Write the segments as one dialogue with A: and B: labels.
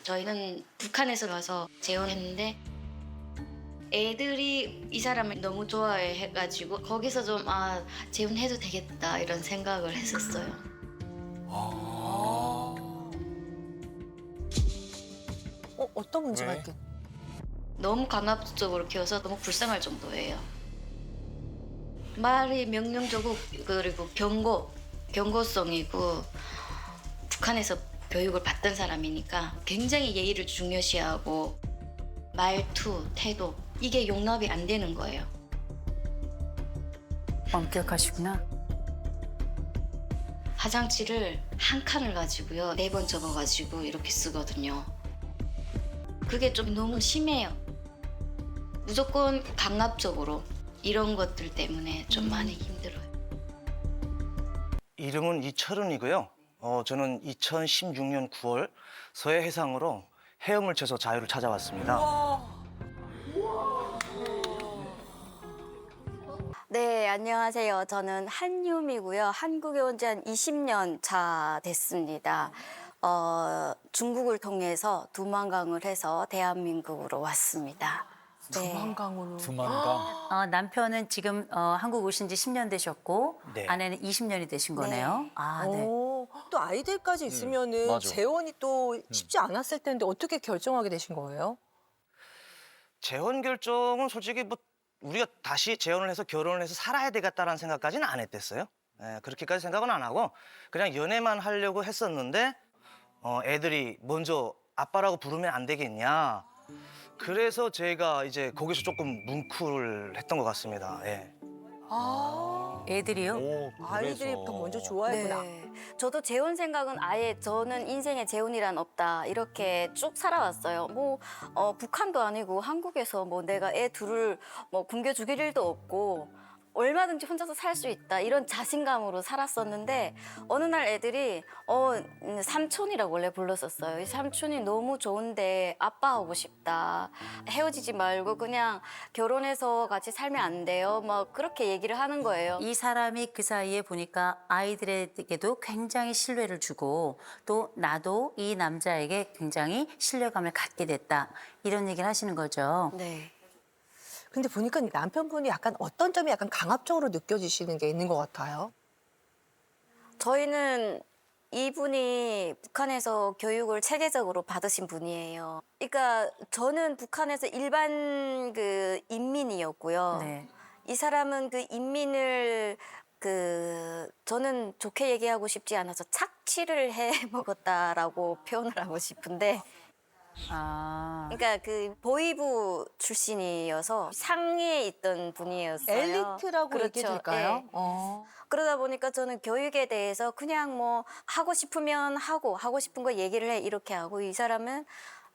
A: 저희는 북한에서 가서 재혼했는데 애들이 이 사람을 너무 좋아해가지고 거기서 좀 재혼해도 되겠다 이런 생각을 했었어요.
B: 어떤 문제가
C: 왜?
B: 있겠?
A: 너무 강압적으로 키워서 너무 불쌍할 정도예요. 말이 명령적이고 그리고 경고성이고 북한에서 교육을 받던 사람이니까 굉장히 예의를 중요시하고 말투, 태도 이게 용납이 안 되는 거예요.
D: 엄격하시구나.
A: 화장지를 한 칸을 가지고요. 4번 접어가지고 이렇게 쓰거든요. 그게 좀 너무 심해요. 무조건 강압적으로 이런 것들 때문에 좀 많이 힘들어요.
E: 이름은 이철은이고요. 저는 2016년 9월 서해 해상으로 헤엄을 쳐서 자유를 찾아왔습니다.
A: 네, 안녕하세요. 저는 한유미고요. 한국에 온 지 한 20년 차 됐습니다. 중국을 통해서 두만강을 해서 대한민국으로 왔습니다. 네.
B: 두만강으로.
C: 두만강.
D: 남편은 지금 한국 오신 지 10년 되셨고
E: 네.
D: 아내는 20년이 되신 거네요.
A: 네.
D: 네.
B: 또 아이들까지 있으면은
C: 맞아.
B: 재혼이 또 쉽지 않았을 텐데 어떻게 결정하게 되신 거예요?
E: 재혼 결정은 솔직히 뭐 우리가 다시 재혼을 해서 결혼을 해서 살아야 되겠다라는 생각까지는 안 했댔어요. 그렇게까지 생각은 안 하고 그냥 연애만 하려고 했었는데 애들이 먼저 아빠라고 부르면 안 되겠냐. 그래서 제가 이제 거기서 조금 뭉클했던 것 같습니다. 예.
D: 애들이요?
C: 오,
B: 아이들이
C: 그래서.
B: 더 먼저 좋아했구나.
A: 네. 저도 재혼 생각은 아예 저는 인생에 재혼이란 없다 이렇게 쭉 살아왔어요. 북한도 아니고 한국에서 내가 애 둘을 굶겨 죽일 일도 없고 얼마든지 혼자서 살 수 있다 이런 자신감으로 살았었는데 어느 날 애들이 삼촌이라고 원래 불렀었어요. 이 삼촌이 너무 좋은데 아빠하고 싶다. 헤어지지 말고 그냥 결혼해서 같이 살면 안 돼요. 그렇게 얘기를 하는 거예요.
D: 이 사람이 그 사이에 보니까 아이들에게도 굉장히 신뢰를 주고 또 나도 이 남자에게 굉장히 신뢰감을 갖게 됐다. 이런 얘기를 하시는 거죠.
A: 네.
B: 근데 보니까 남편분이 약간 어떤 점이 약간 강압적으로 느껴지시는 게 있는 것 같아요.
A: 저희는 이분이 북한에서 교육을 체계적으로 받으신 분이에요. 그러니까 저는 북한에서 일반 인민이었고요.
D: 네.
A: 이 사람은 그 인민을 저는 좋게 얘기하고 싶지 않아서 착취를 해 먹었다라고 표현을 하고 싶은데 그러니까 보위부 출신이어서 상위에 있던 분이었어요.
B: 엘리트라고
A: 그렇죠.
B: 얘기 될까요?
A: 예. 그러다 보니까 저는 교육에 대해서 그냥 하고 싶으면 하고 싶은 거 얘기를 해 이렇게 하고 이 사람은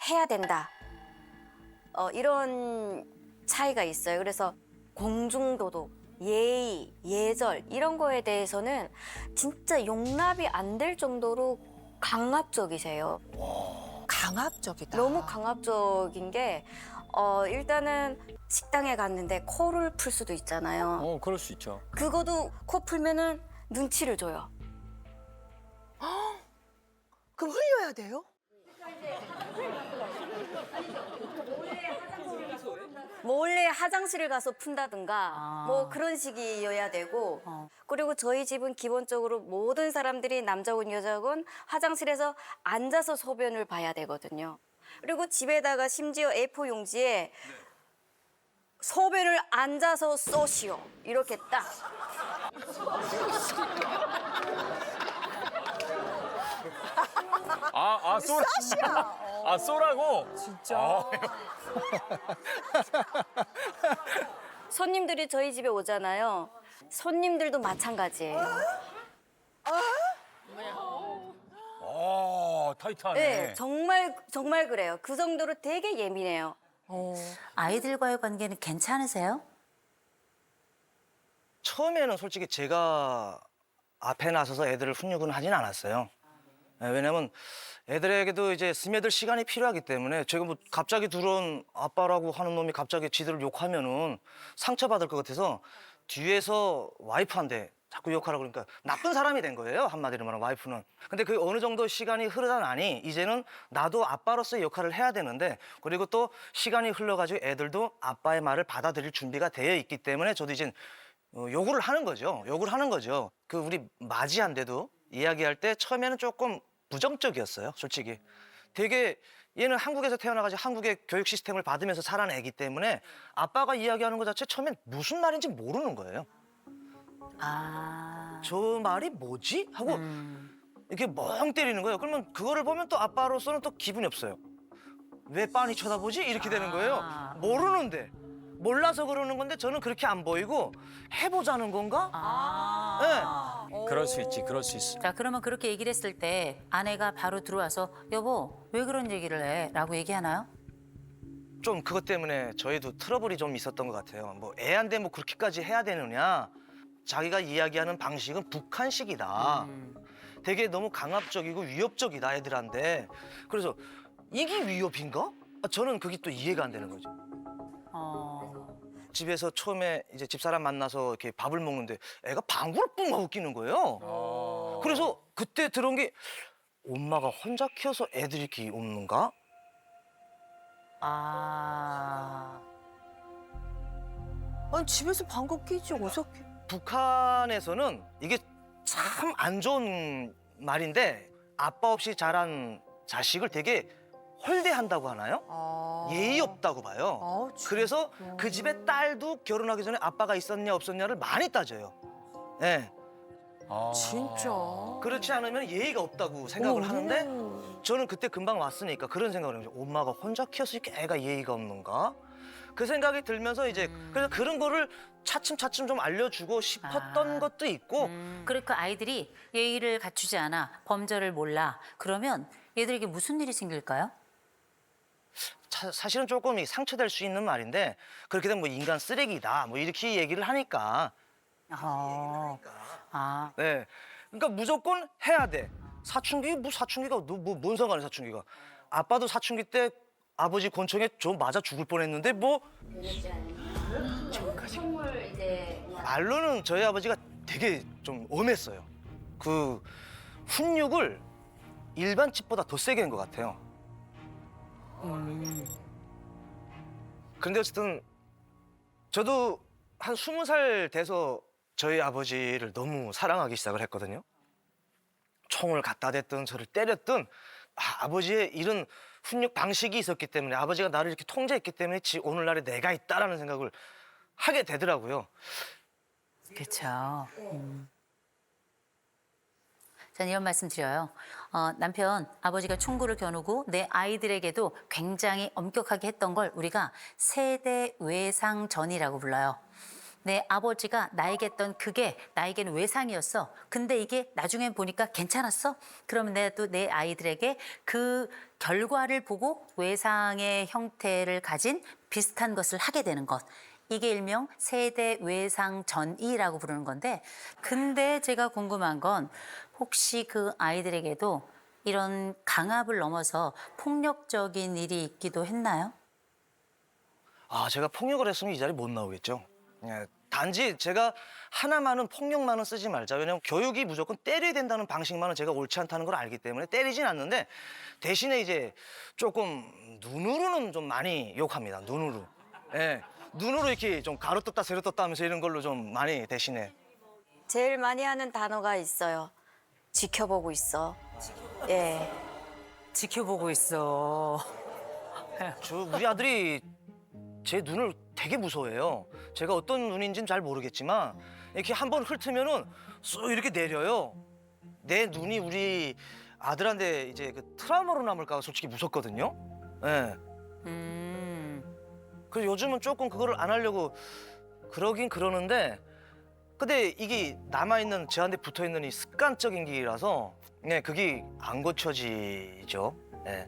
A: 해야 된다. 이런 차이가 있어요. 그래서 공중도덕, 예의, 예절 이런 거에 대해서는 진짜 용납이 안 될 정도로 강압적이세요.
B: 강압적이다.
A: 너무 강압적인 게 일단은 식당에 갔는데 코를 풀 수도 있잖아요.
C: 그럴 수 있죠.
A: 그것도 코 풀면은 눈치를 줘요.
B: 그럼 흘려야 돼요?
A: 몰래 화장실을 가서 푼다든가 그런 식이어야 되고 그리고 저희 집은 기본적으로 모든 사람들이 남자건 여자건 화장실에서 앉아서 소변을 봐야 되거든요. 그리고 집에다가 심지어 A4 용지에 소변을 앉아서 쏘시오 이렇게 딱.
C: 쏘라. 쏘라고?
B: 진짜.
A: 손님들이 저희 집에 오잖아요. 손님들도 마찬가지예요.
C: 타이트하네.
A: 네, 정말 그래요. 그 정도로 되게 예민해요.
D: 아이들과의 관계는 괜찮으세요?
E: 처음에는 솔직히 제가 앞에 나서서 애들을 훈육은 하진 않았어요. 왜냐면 애들에게도 이제 스며들 시간이 필요하기 때문에 제가 갑자기 들어온 아빠라고 하는 놈이 갑자기 지들을 욕하면은 상처받을 것 같아서 뒤에서 와이프한테 자꾸 욕하라고 그러니까 나쁜 사람이 된 거예요. 한마디로 말하면 와이프는. 근데 그 어느 정도 시간이 흐르다 나니 이제는 나도 아빠로서의 역할을 해야 되는데 그리고 또 시간이 흘러가지고 애들도 아빠의 말을 받아들일 준비가 되어 있기 때문에 저도 이제 요구를 하는 거죠. 요구를 하는 거죠. 그 우리 맞이한데도 이야기할 때 처음에는 조금 부정적이었어요. 솔직히. 되게 얘는 한국에서 태어나가지고 한국의 교육 시스템을 받으면서 자란 애기 때문에 아빠가 이야기하는 것 자체 처음엔 무슨 말인지 모르는 거예요.
D: 아.
E: 저 말이 뭐지? 하고 이렇게 멍 때리는 거예요. 그러면 그거를 보면 또 아빠로서는 또 기분이 없어요. 왜 빤히 쳐다보지? 이렇게 되는 거예요.
D: 아.
E: 모르는데. 몰라서 그러는 건데 저는 그렇게 안 보이고 해보자는 건가?
D: 아.
C: 그럴 수 있지, 그럴 수 있어.
D: 자, 그러면 그렇게 얘기를 했을 때 아내가 바로 들어와서 여보, 왜 그런 얘기를 해? 라고 얘기하나요?
E: 좀 그것 때문에 저희도 트러블이 좀 있었던 것 같아요. 뭐 애한테 뭐 그렇게까지 해야 되느냐? 자기가 이야기하는 방식은 북한식이다. 되게 너무 강압적이고 위협적이다 애들한테. 그래서 이게 위협인가? 저는 그게 또 이해가 안 되는 거죠. 집에서 처음에 이제 집사람 만나서 이렇게 밥을 먹는데 애가 방구를 뿜어 웃기는 거예요. 그래서 그때 들은 게 엄마가 혼자 키워서 애들이 이렇게 웃는가?
D: 아.
B: 아니 집에서 방귀 끼지 어떻게?
E: 북한에서는 이게 참 안 좋은 말인데 아빠 없이 자란 자식을 되게 홀대한다고 하나요? 예의 없다고 봐요. 그래서 그 집의 딸도 결혼하기 전에 아빠가 있었냐 없었냐를 많이 따져요. 예.
B: 진짜.
E: 그렇지 않으면 예의가 없다고 생각을 하는데 저는 그때 금방 왔으니까 그런 생각을 해요. 엄마가 혼자 키워서 이렇게 애가 예의가 없는가? 그 생각이 들면서 이제 그래서 그런 거를 차츰차츰 좀 알려주고 싶었던 것도 있고
D: 그러니까 아이들이 예의를 갖추지 않아, 범절을 몰라. 그러면 얘들에게 무슨 일이 생길까요?
E: 사실은 조금 상처될 수 있는 말인데 그렇게 되면 뭐 인간 쓰레기다 뭐 이렇게 얘기를 하니까
D: 아.
E: 네. 그러니까 무조건 해야 돼. 사춘기 뭐 사춘기가 뭔 상관이야 사춘기가. 아빠도 사춘기 때 아버지 권총에 좀 맞아 죽을 뻔했는데 뭐 말로는 저희 아버지가 되게 좀 엄했어요. 그 훈육을 일반 집보다 더 세게 한 것 같아요. 근데 어쨌든 저도 한 20살 돼서 저희 아버지를 너무 사랑하기 시작을 했거든요. 총을 갖다 댔든 저를 때렸든 아버지의 이런 훈육 방식이 있었기 때문에 아버지가 나를 이렇게 통제했기 때문에 오늘날에 내가 있다라는 생각을 하게 되더라고요.
D: 그렇죠. 저는 이런 말씀 드려요. 남편, 아버지가 총구를 겨누고 내 아이들에게도 굉장히 엄격하게 했던 걸 우리가 세대 외상전이라고 불러요. 내 아버지가 나에게 했던 그게 나에게는 외상이었어. 근데 이게 나중에 보니까 괜찮았어? 그러면 내가 또 내 아이들에게 그 결과를 보고 외상의 형태를 가진 비슷한 것을 하게 되는 것. 이게 일명 세대 외상전이라고 부르는 건데 근데 제가 궁금한 건 혹시 그 아이들에게도 이런 강압을 넘어서 폭력적인 일이 있기도 했나요?
E: 제가 폭력을 했으면 이 자리 못 나오겠죠. 예, 단지 제가 하나만은 폭력만은 쓰지 말자. 왜냐면 교육이 무조건 때려야 된다는 방식만은 제가 옳지 않다는 걸 알기 때문에 때리진 않는데 대신에 이제 조금 눈으로는 좀 많이 욕합니다. 눈으로. 예, 눈으로 이렇게 좀 가로떴다 세로떴다 하면서 이런 걸로 좀 많이 대신에.
A: 제일 많이 하는 단어가 있어요. 지켜보고 있어. 예.
D: 지켜보고 있어.
E: 우리 아들이 제 눈을 되게 무서워해요. 제가 어떤 눈인지는 잘 모르겠지만 이렇게 한번 훑으면은 쏙 이렇게 내려요. 내 눈이 우리 아들한테 이제 그 트라우마로 남을까 봐 솔직히 무섭거든요. 예. 그래서 요즘은 조금 그거를 안 하려고 그러긴 그러는데 근데 이게 남아있는 저한테 붙어있는 이 습관적인 기라서 그게 안 고쳐지죠. 예.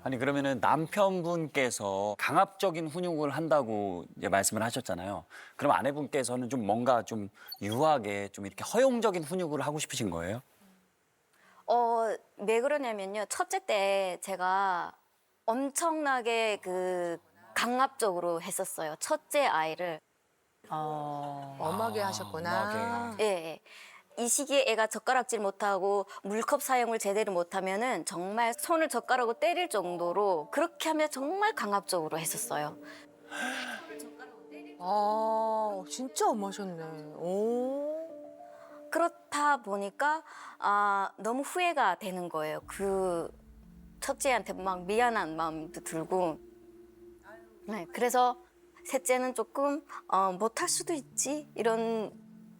C: 아니 그러면은 남편분께서 강압적인 훈육을 한다고 이제 말씀을 하셨잖아요. 그럼 아내분께서는 좀 뭔가 좀 유하게 좀 이렇게 허용적인 훈육을 하고 싶으신 거예요?
A: 왜 그러냐면요. 첫째 때 제가 엄청나게 강압적으로 했었어요. 첫째 아이를.
B: 엄하게 하셨구나.
C: 엄하게.
A: 예. 이 시기에 애가 젓가락질 못하고 물컵 사용을 제대로 못하면은 정말 손을 젓가락으로 때릴 정도로 그렇게 하면 정말 강압적으로 했었어요.
B: 아, 진짜 엄하셨네. 오.
A: 그렇다 보니까 너무 후회가 되는 거예요. 그 첫째한테 막 미안한 마음도 들고. 네, 그래서 셋째는 조금 못할 수도 있지 이런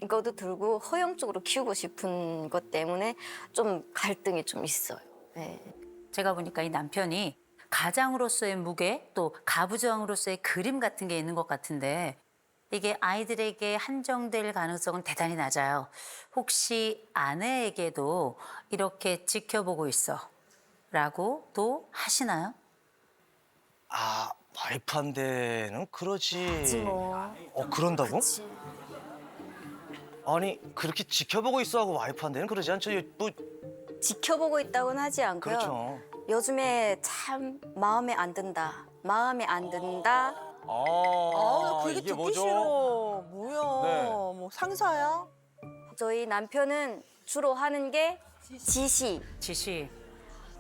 A: 것도 들고 허용적으로 키우고 싶은 것 때문에 좀 갈등이 좀 있어요. 네.
D: 제가 보니까 이 남편이 가장으로서의 무게 또 가부장으로서의 그림 같은 게 있는 것 같은데 이게 아이들에게 한정될 가능성은 대단히 낮아요. 혹시 아내에게도 이렇게 지켜보고 있어 라고 또 하시나요?
E: 아, 와이프한테는 그러지.
A: 뭐.
E: 그런다고?
A: 그치.
E: 아니, 그렇게 지켜보고 있어 하고 와이프한테는 그러지 않죠? 뭐,
A: 지켜보고 있다고는 하지 않고요.
E: 그렇죠.
A: 요즘에 참 마음에 안 든다. 마음에 안 든다.
B: 나 그게
C: 이게
B: 듣기
C: 뭐죠?
B: 싫어. 뭐야?
C: 네.
B: 뭐 상사야?
A: 저희 남편은 주로 하는 게 지시,
D: 지시,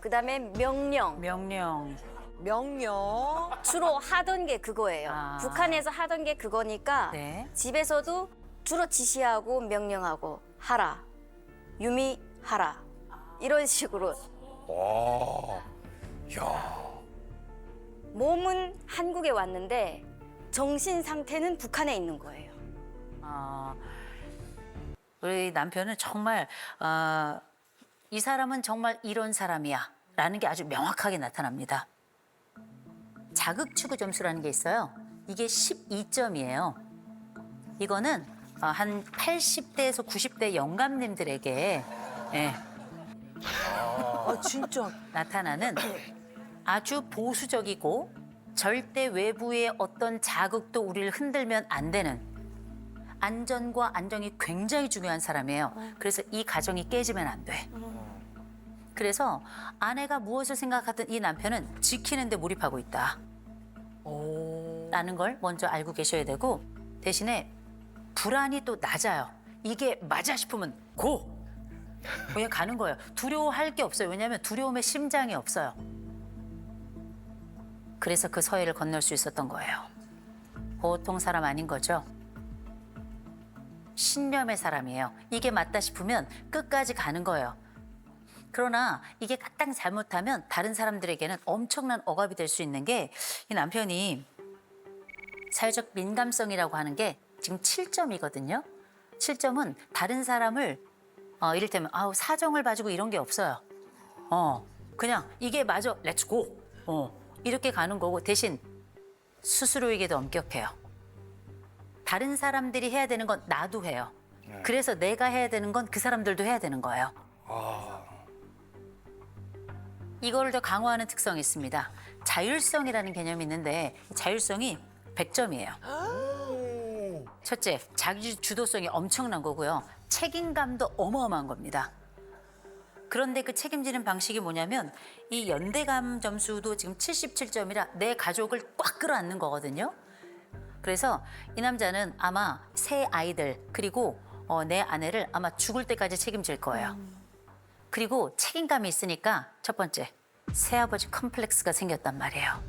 A: 그다음에 명령.
D: 명령.
B: 명령.
A: 주로 하던 게 그거예요.
D: 아.
A: 북한에서 하던 게 그거니까
D: 네.
A: 집에서도 주로 지시하고 명령하고 하라. 유미 하라. 이런 식으로.
C: 와. 야.
A: 몸은 한국에 왔는데 정신 상태는 북한에 있는 거예요.
D: 우리 남편은 정말 이 사람은 정말 이런 사람이야 라는 게 아주 명확하게 나타납니다. 자극추구 점수라는 게 있어요. 이게 12점이에요. 이거는 한 80대에서 90대 영감님들에게
B: 진짜.
D: 나타나는 아주 보수적이고 절대 외부의 어떤 자극도 우리를 흔들면 안 되는 안전과 안정이 굉장히 중요한 사람이에요. 그래서 이 가정이 깨지면 안 돼. 그래서 아내가 무엇을 생각하든 이 남편은 지키는 데 몰입하고 있다. 라는 걸 먼저 알고 계셔야 되고 대신에 불안이 또 낮아요. 이게 맞아 싶으면 고! 그냥 가는 거예요. 두려워할 게 없어요. 왜냐하면 두려움에 심장이 없어요. 그래서 그 서해를 건널 수 있었던 거예요. 보통 사람 아닌 거죠. 신념의 사람이에요. 이게 맞다 싶으면 끝까지 가는 거예요. 그러나 이게 딱 잘못하면 다른 사람들에게는 엄청난 억압이 될 수 있는 게 이 남편이 사회적 민감성이라고 하는 게 지금 7점이거든요. 7점은 다른 사람을 이를테면 사정을 봐주고 이런 게 없어요. 그냥 이게 맞아, 렛츠고. 이렇게 가는 거고 대신 스스로에게도 엄격해요. 다른 사람들이 해야 되는 건 나도 해요. 그래서 내가 해야 되는 건 그 사람들도 해야 되는 거예요. 이거를 더 강화하는 특성이 있습니다. 자율성이라는 개념이 있는데 자율성이 100점이에요. 첫째, 자기 주도성이 엄청난 거고요. 책임감도 어마어마한 겁니다. 그런데 그 책임지는 방식이 뭐냐면 이 연대감 점수도 지금 77점이라 내 가족을 꽉 끌어안는 거거든요. 그래서 이 남자는 아마 새 아이들 그리고 내 아내를 아마 죽을 때까지 책임질 거예요. 그리고 책임감이 있으니까 첫 번째, 새아버지 컴플렉스가 생겼단 말이에요.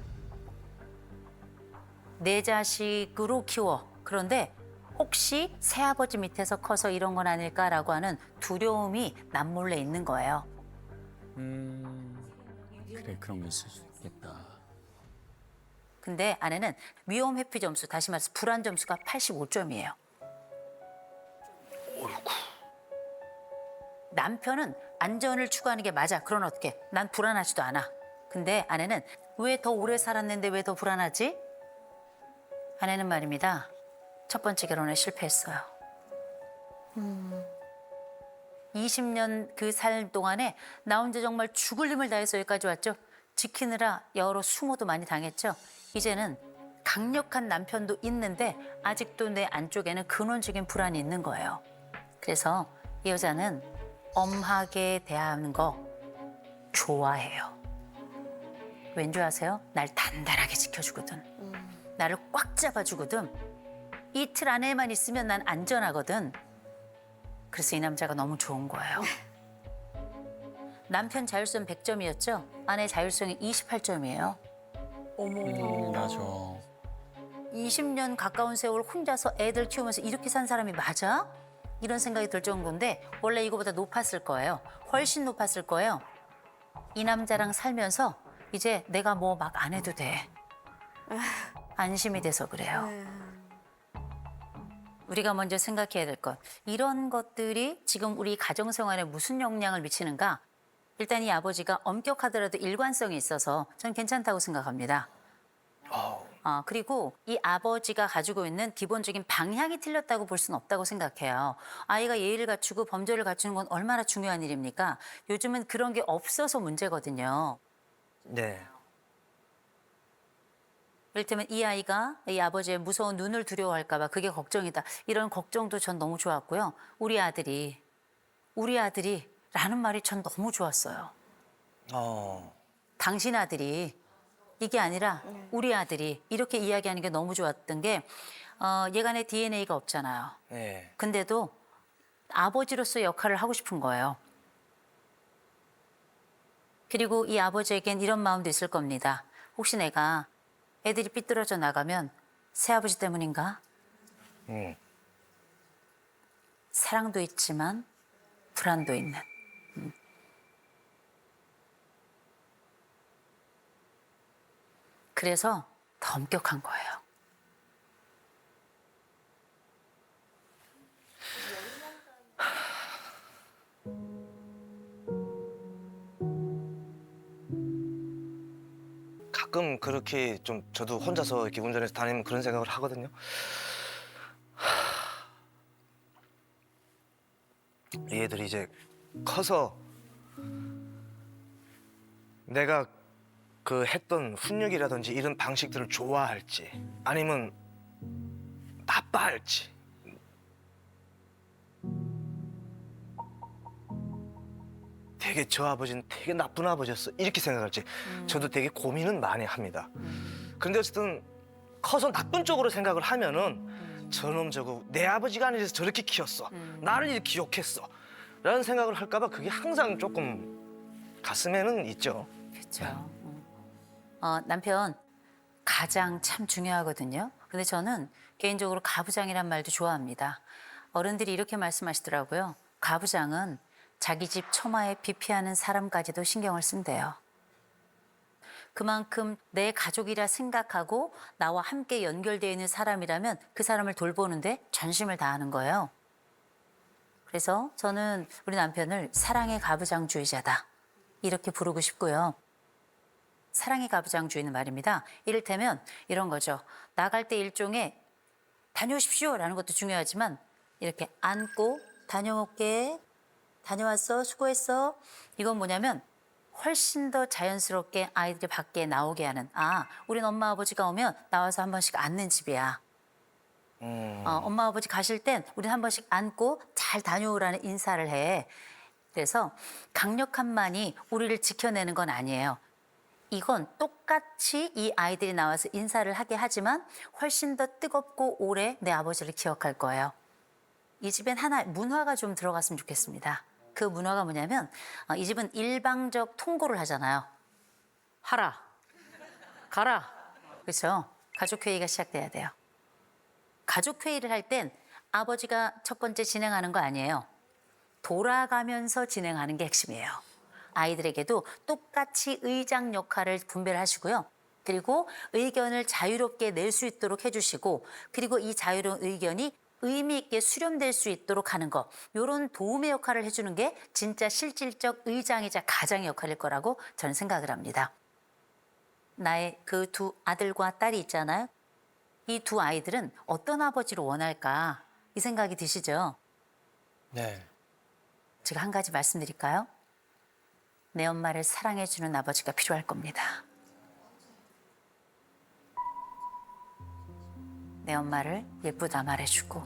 D: 내 자식으로 키워. 그런데 혹시 새아버지 밑에서 커서 이런 건 아닐까라고 하는 두려움이 남몰래 있는 거예요.
C: 그래, 그런 게 있을 수 있겠다.
D: 근데 아내는 위험 회피 점수, 다시 말해서 불안 점수가 85점이에요. 남편은 안전을 추구하는 게 맞아. 그런 어떻게? 난 불안하지도 않아. 근데 아내는 왜 더 오래 살았는데 왜 더 불안하지? 아내는 말입니다. 첫 번째 결혼에 실패했어요. 20년 그 살 동안에 나 혼자 정말 죽을 힘을 다해서 여기까지 왔죠. 지키느라 여러 수모도 많이 당했죠. 이제는 강력한 남편도 있는데 아직도 내 안쪽에는 근원적인 불안이 있는 거예요. 그래서 이 여자는 엄하게 대하는 거 좋아해요. 왠 줄 아세요? 날 단단하게 지켜주거든. 나를 꽉 잡아주거든. 이 틀 안에만 있으면 난 안전하거든. 그래서 이 남자가 너무 좋은 거예요. 남편 자율성 100점이었죠? 아내 자율성이 28점이에요.
C: 맞아.
D: 20년 가까운 세월 혼자서 애들 키우면서 이렇게 산 사람이 맞아? 이런 생각이 들 정도인데 원래 이거보다 높았을 거예요. 훨씬 높았을 거예요. 이 남자랑 살면서 이제 내가 뭐 막 안 해도 돼. 안심이 돼서 그래요. 우리가 먼저 생각해야 될 것. 이런 것들이 지금 우리 가정생활에 무슨 영향을 미치는가? 일단 이 아버지가 엄격하더라도 일관성이 있어서 전 괜찮다고 생각합니다. 그리고 이 아버지가 가지고 있는 기본적인 방향이 틀렸다고 볼 수는 없다고 생각해요. 아이가 예의를 갖추고 범죄를 갖추는 건 얼마나 중요한 일입니까? 요즘은 그런 게 없어서 문제거든요.
E: 네.
D: 이를테면 이 아이가 이 아버지의 무서운 눈을 두려워할까 봐 그게 걱정이다. 이런 걱정도 전 너무 좋았고요. 우리 아들이라는 말이 전 너무 좋았어요. 당신 아들이 이게 아니라 우리 아들이 이렇게 이야기하는 게 너무 좋았던 게 얘가 내 DNA가 없잖아요.
E: 네.
D: 근데도 아버지로서의 역할을 하고 싶은 거예요. 그리고 이 아버지에겐 이런 마음도 있을 겁니다. 혹시 내가 애들이 삐뚤어져 나가면 새아버지 때문인가? 사랑도 있지만 불안도 있는. 그래서 더 엄격한 거예요.
E: 가끔 그렇게 좀 저도 혼자서 이렇게 운전해서 다니면 그런 생각을 하거든요. 이 애들이 이제 커서 내가 그 했던 훈육이라든지 이런 방식들을 좋아할지 아니면 나빠할지 되게 저 아버지는 되게 나쁜 아버지였어 이렇게 생각할지 저도 되게 고민은 많이 합니다. 그런데 어쨌든 커서 나쁜 쪽으로 생각을 하면은 저놈 저거 내 아버지가 아니라서 저렇게 키웠어 나를 이렇게 기억했어 라는 생각을 할까 봐 그게 항상 조금 가슴에는 있죠.
D: 그렇죠. 남편 가장 참 중요하거든요. 근데 저는 개인적으로 가부장이란 말도 좋아합니다. 어른들이 이렇게 말씀하시더라고요. 가부장은 자기 집 처마에 비 피하는 사람까지도 신경을 쓴대요. 그만큼 내 가족이라 생각하고 나와 함께 연결되어 있는 사람이라면 그 사람을 돌보는데 전심을 다하는 거예요. 그래서 저는 우리 남편을 사랑의 가부장주의자다. 이렇게 부르고 싶고요. 사랑의 가부장주의는 말입니다. 이를테면 이런 거죠. 나갈 때 일종의 다녀오십시오라는 것도 중요하지만 이렇게 안고 다녀올게. 다녀왔어. 수고했어. 이건 뭐냐면 훨씬 더 자연스럽게 아이들이 밖에 나오게 하는 우린 엄마 아버지가 오면 나와서 한 번씩 앉는 집이야. 엄마 아버지 가실 땐 우린 한 번씩 안고 잘 다녀오라는 인사를 해. 그래서 강력함만이 우리를 지켜내는 건 아니에요. 이건 똑같이 이 아이들이 나와서 인사를 하게 하지만 훨씬 더 뜨겁고 오래 내 아버지를 기억할 거예요. 이 집엔 하나 문화가 좀 들어갔으면 좋겠습니다. 그 문화가 뭐냐면 이 집은 일방적 통고를 하잖아요. 하라, 가라. 그렇죠? 가족회의가 시작돼야 돼요. 가족회의를 할 땐 아버지가 첫 번째 진행하는 거 아니에요. 돌아가면서 진행하는 게 핵심이에요. 아이들에게도 똑같이 의장 역할을 분배를 하시고요. 그리고 의견을 자유롭게 낼 수 있도록 해주시고 그리고 이 자유로운 의견이 의미 있게 수렴될 수 있도록 하는 것. 이런 도움의 역할을 해주는 게 진짜 실질적 의장이자 가장의 역할일 거라고 저는 생각을 합니다. 나의 그 두 아들과 딸이 있잖아요. 이 두 아이들은 어떤 아버지를 원할까? 이 생각이 드시죠?
E: 네.
D: 제가 한 가지 말씀드릴까요? 내 엄마를 사랑해주는 아버지가 필요할 겁니다. 내 엄마를 예쁘다 말해주고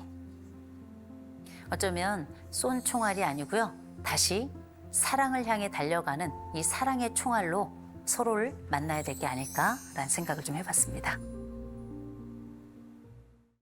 D: 어쩌면 쏜 총알이 아니고요. 다시 사랑을 향해 달려가는 이 사랑의 총알로 서로를 만나야 될 게 아닐까라는 생각을 좀 해봤습니다.